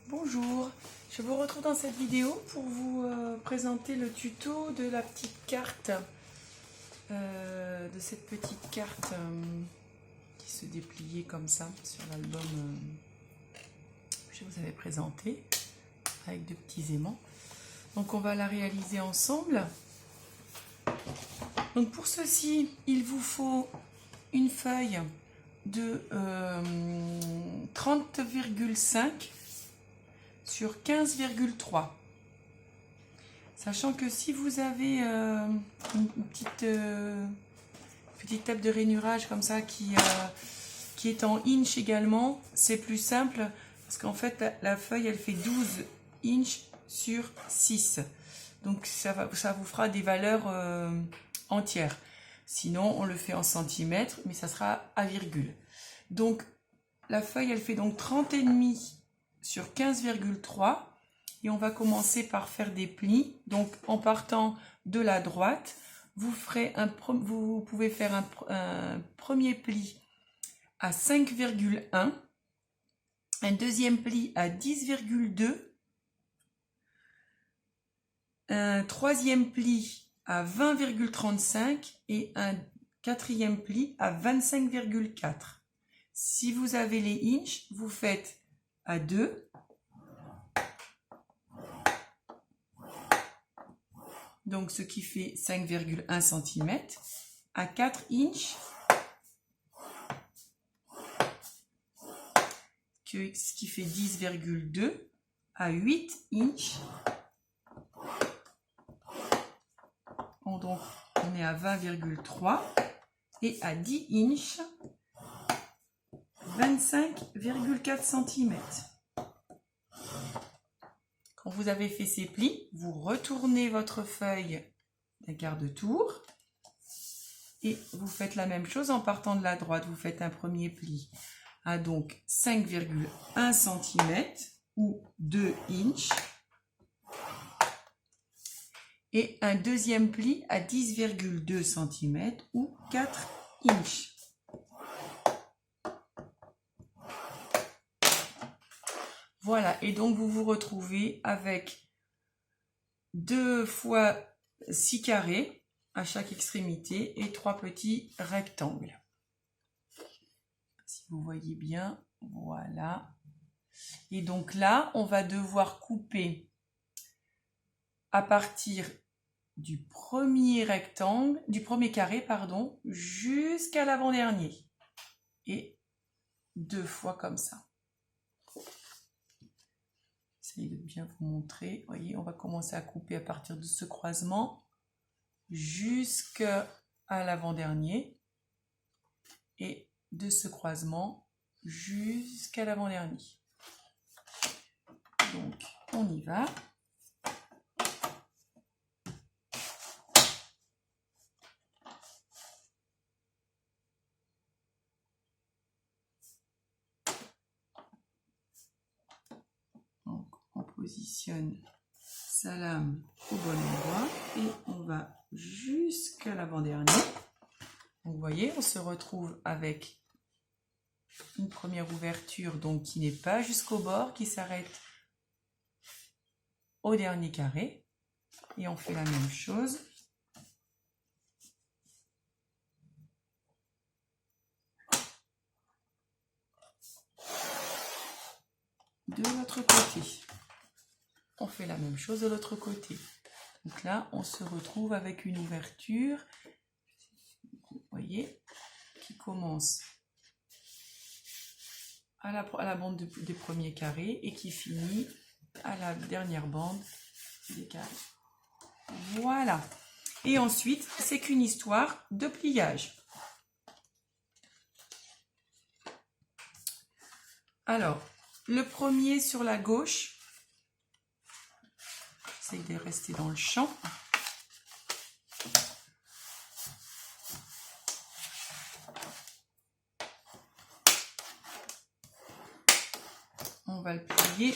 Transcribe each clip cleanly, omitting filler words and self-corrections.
Bonjour, je vous retrouve dans cette vidéo pour vous présenter le tuto de la petite carte, de cette petite carte qui se dépliait comme ça sur l'album que je vous avais présenté avec de petits aimants. Donc on va la réaliser ensemble. Donc pour ceci, il vous faut une feuille de 30,5 sur 15,3. Sachant que si vous avez une petite table de rainurage comme ça qui est en inch également, c'est plus simple parce qu'en fait la feuille elle fait 12 inch sur 6. Donc ça vous fera des valeurs entières. Sinon on le fait en centimètres, mais ça sera à virgule. Donc la feuille elle fait donc 30,5 sur 15,3 et on va commencer par faire des plis. Donc en partant de la droite, vous pouvez faire un premier pli à 5,1, un deuxième pli à 10,2, un troisième pli à 20,35 et un quatrième pli à 25,4. Si vous avez les inches, vous faites à 2, donc ce qui fait 5,1 cm, à 4 inches, ce qui fait 10,2, à 8 inches, donc on est à 20,3, et à 10 inches, 25,4 cm. Quand vous avez fait ces plis, vous retournez votre feuille d'un quart de tour et vous faites la même chose en partant de la droite. Vous faites un premier pli à donc 5,1 cm ou 2 inches et un deuxième pli à 10,2 cm ou 4 inches. Voilà, et donc vous vous retrouvez avec 2 fois 6 carrés à chaque extrémité et 3 petits rectangles. Si vous voyez bien, voilà. Et donc là, on va devoir couper à partir du premier rectangle, du premier carré, pardon, jusqu'à l'avant-dernier. Et 2 fois comme ça. Essayez de bien vous montrer. Vous voyez, on va commencer à couper à partir de ce croisement jusqu'à l'avant-dernier et de ce croisement jusqu'à l'avant-dernier. Donc, on y va. Donc, on positionne sa lame au bon endroit et on va jusqu'à l'avant-dernier. Donc, vous voyez, on se retrouve avec une première ouverture donc qui n'est pas jusqu'au bord, qui s'arrête au dernier carré. Et on fait la même chose. De l'autre côté. On fait la même chose de l'autre côté. Donc là, on se retrouve avec une ouverture, vous voyez, qui commence à la bande des premiers carrés et qui finit à la dernière bande des carrés. Voilà. Et ensuite, c'est qu'une histoire de pliage. Alors, le premier sur la gauche, j'essaie de rester dans le champ. On va le plier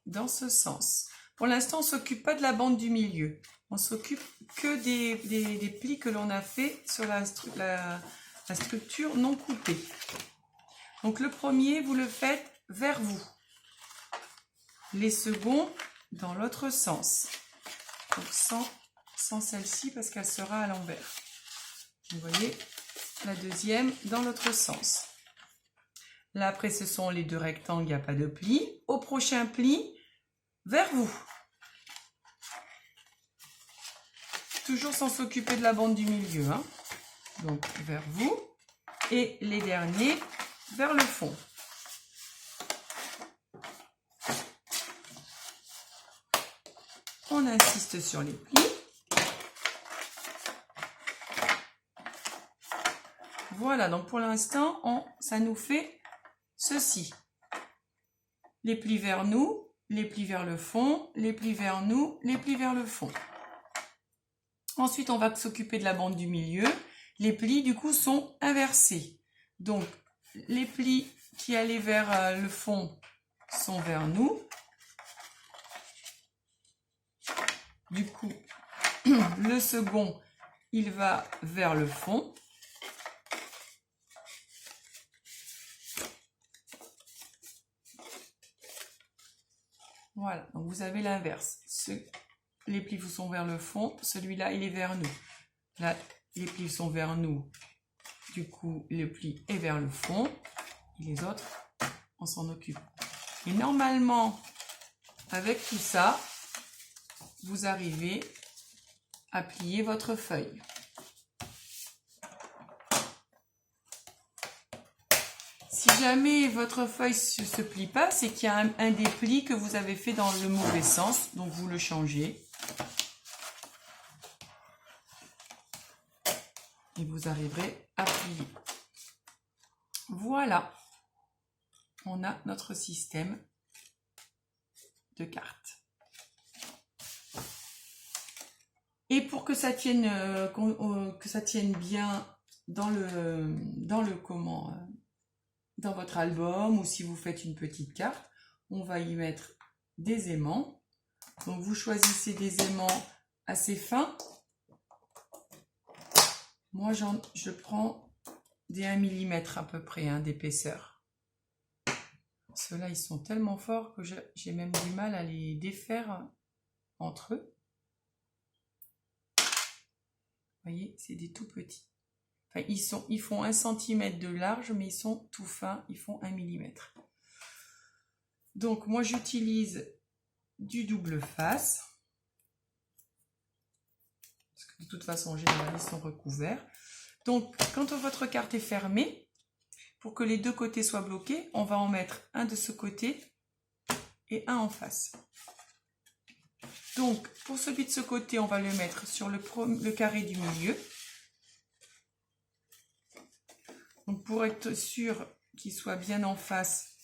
dans ce sens. Pour l'instant, on ne s'occupe pas de la bande du milieu. On s'occupe que des plis que l'on a fait sur la structure non coupée. Donc le premier, vous le faites vers vous. les seconds dans l'autre sens. Donc sans celle-ci parce qu'elle sera à l'envers. Vous voyez, la deuxième dans l'autre sens. Là, après, ce sont les deux rectangles, il n'y a pas de pli. Au prochain pli, vers vous. Toujours sans s'occuper de la bande du milieu. Hein. Donc, vers vous. Et les derniers, vers le fond. On insiste sur les plis. Voilà, donc pour l'instant, ça nous fait ceci. Les plis vers nous, les plis vers le fond, les plis vers nous, les plis vers le fond. Ensuite, on va s'occuper de la bande du milieu. Les plis, du coup, sont inversés. Donc, les plis qui allaient vers le fond sont vers nous. Du coup, le second, il va vers le fond. Voilà, donc vous avez l'inverse. Les plis vous sont vers le fond, celui-là, il est vers nous. Là, les plis sont vers nous. Du coup, le pli est vers le fond. Et les autres, on s'en occupe. Et normalement, avec tout ça, vous arrivez à plier votre feuille. Si jamais votre feuille ne se plie pas, c'est qu'il y a un des plis que vous avez fait dans le mauvais sens. Donc, vous le changez. Et vous arriverez à plier. Voilà. On a notre système de cartes. Et pour que ça tienne bien dans votre album ou si vous faites une petite carte, on va y mettre des aimants. Donc vous choisissez des aimants assez fins. Moi je prends des 1 mm à peu près d'épaisseur. Ceux-là ils sont tellement forts que j'ai même du mal à les défaire entre eux. Vous voyez, c'est des tout petits. Enfin, ils font 1 cm de large, mais ils sont tout fins, ils font 1 mm. Donc, moi, j'utilise du double face. Parce que de toute façon, en général, ils sont recouverts. Donc, quand votre carte est fermée, pour que les deux côtés soient bloqués, on va en mettre un de ce côté et un en face. Donc, pour celui de ce côté, on va le mettre sur le carré du milieu. Donc, pour être sûr qu'il soit bien en face,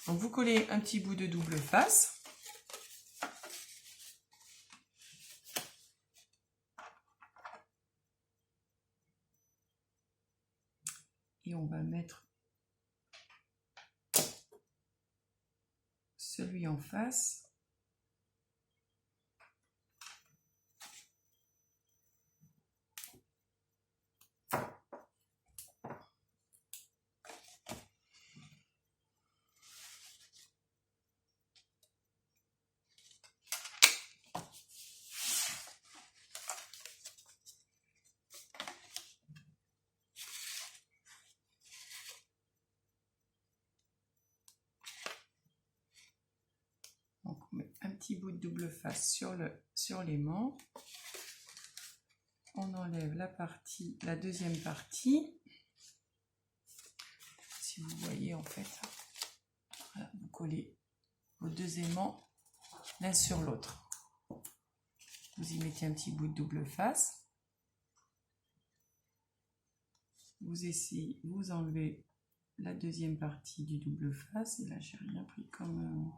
donc vous collez un petit bout de double face. Et on va mettre celui en face. Donc on met un petit bout de double face sur l'aimant. On enlève la deuxième partie. Si vous voyez en fait, voilà, vous collez vos deux aimants l'un sur l'autre. Vous y mettez un petit bout de double face. Vous enlevez la deuxième partie du double face. Et là, j'ai rien pris comme...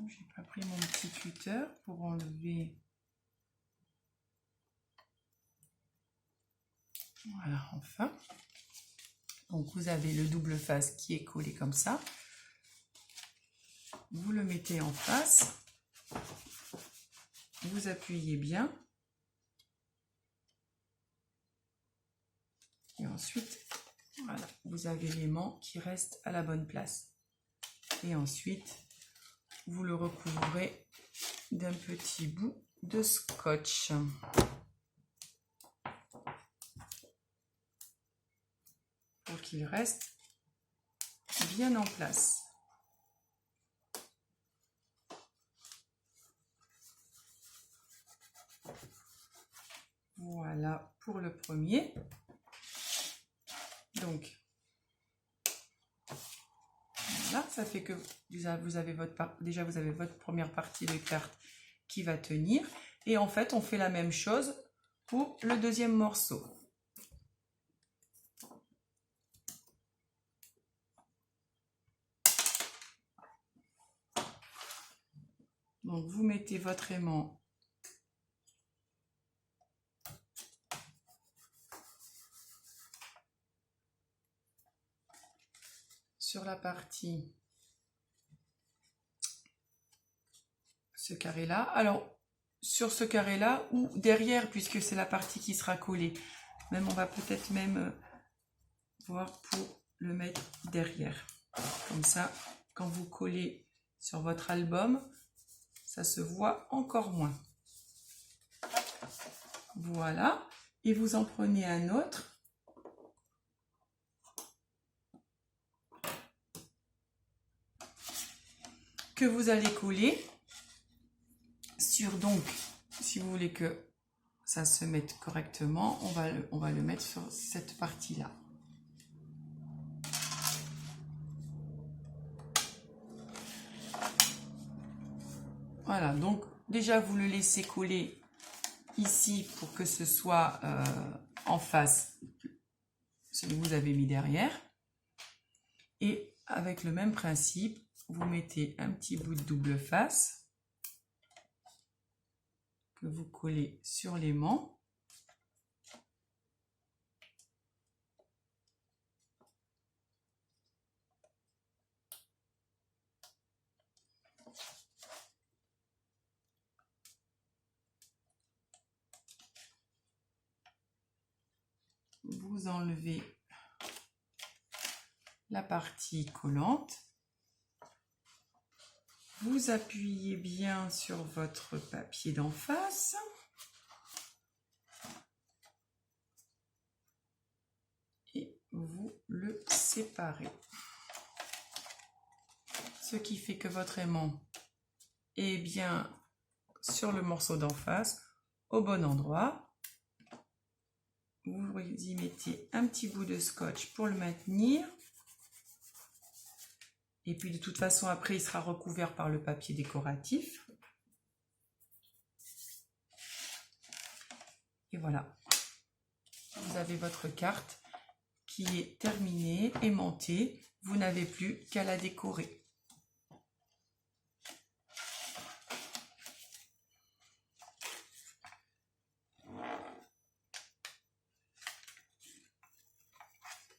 J'ai pas pris mon petit cutter pour enlever. Voilà, enfin. Donc vous avez le double face qui est collé comme ça. vous le mettez en face, vous appuyez bien et ensuite voilà, vous avez l'aimant qui reste à la bonne place. Et ensuite, vous le recouvrez d'un petit bout de scotch. Pour qu'il reste bien en place. Voilà pour le premier. Donc, voilà, ça fait que vous avez votre première partie de carte qui va tenir. Et en fait, on fait la même chose pour le deuxième morceau. Donc, vous mettez votre aimant sur la partie, ce carré-là. Alors, sur ce carré-là ou derrière, puisque c'est la partie qui sera collée. Même, on va peut-être même voir pour le mettre derrière. Comme ça, quand vous collez sur votre album, ça se voit encore moins. Voilà. Et vous en prenez un autre. Que vous allez coller sur, donc, si vous voulez que ça se mette correctement, on va le mettre sur cette partie-là. Voilà, donc déjà vous le laissez coller ici pour que ce soit en face celui que vous avez mis derrière. Et avec le même principe, vous mettez un petit bout de double face que vous collez sur l'aimant. Vous enlevez la partie collante. Vous appuyez bien sur votre papier d'en face. Et vous le séparez. Ce qui fait que votre aimant est bien sur le morceau d'en face, au bon endroit. Vous y mettez un petit bout de scotch pour le maintenir. Et puis de toute façon, après, il sera recouvert par le papier décoratif. Et voilà. Vous avez votre carte qui est terminée, aimantée. Vous n'avez plus qu'à la décorer.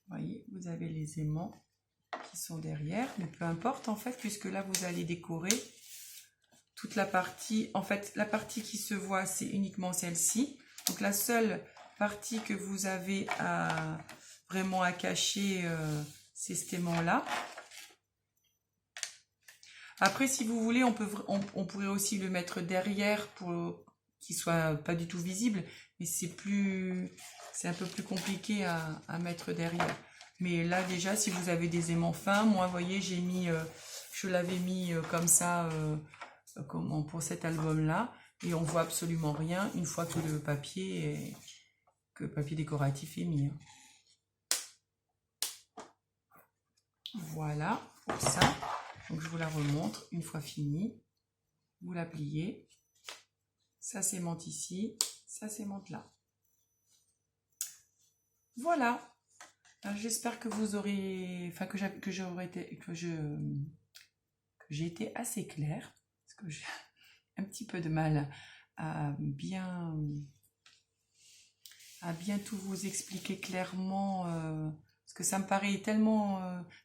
Vous voyez, vous avez les aimants qui sont derrière, mais peu importe en fait, puisque là vous allez décorer toute la partie. En fait, la partie qui se voit, c'est uniquement celle-ci. Donc la seule partie que vous avez vraiment à cacher, c'est cet aimant-là. Après, si vous voulez, on pourrait aussi le mettre derrière pour qu'il soit pas du tout visible, mais c'est un peu plus compliqué à mettre derrière. Mais là déjà, si vous avez des aimants fins, moi, vous voyez, je l'avais mis comme ça, pour cet album-là, et on voit absolument rien une fois que le papier décoratif est mis. Voilà pour ça. Donc je vous la remontre une fois fini. Vous la pliez. Ça s'aimante ici, ça s'aimante là. Voilà. J'espère que vous aurez, enfin que j'ai été assez claire, parce que j'ai un petit peu de mal à bien tout vous expliquer clairement parce que ça me paraît tellement,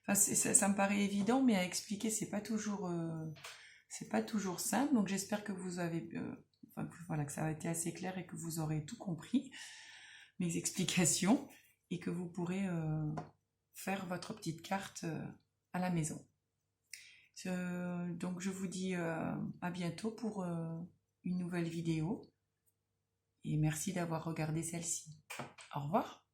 enfin, ça me paraît évident, mais à expliquer, c'est pas toujours simple. Donc j'espère que vous avez, enfin, voilà, que ça a été assez clair et que vous aurez tout compris, mes explications, et que vous pourrez faire votre petite carte à la maison. Donc je vous dis à bientôt pour une nouvelle vidéo, et merci d'avoir regardé celle-ci. Au revoir.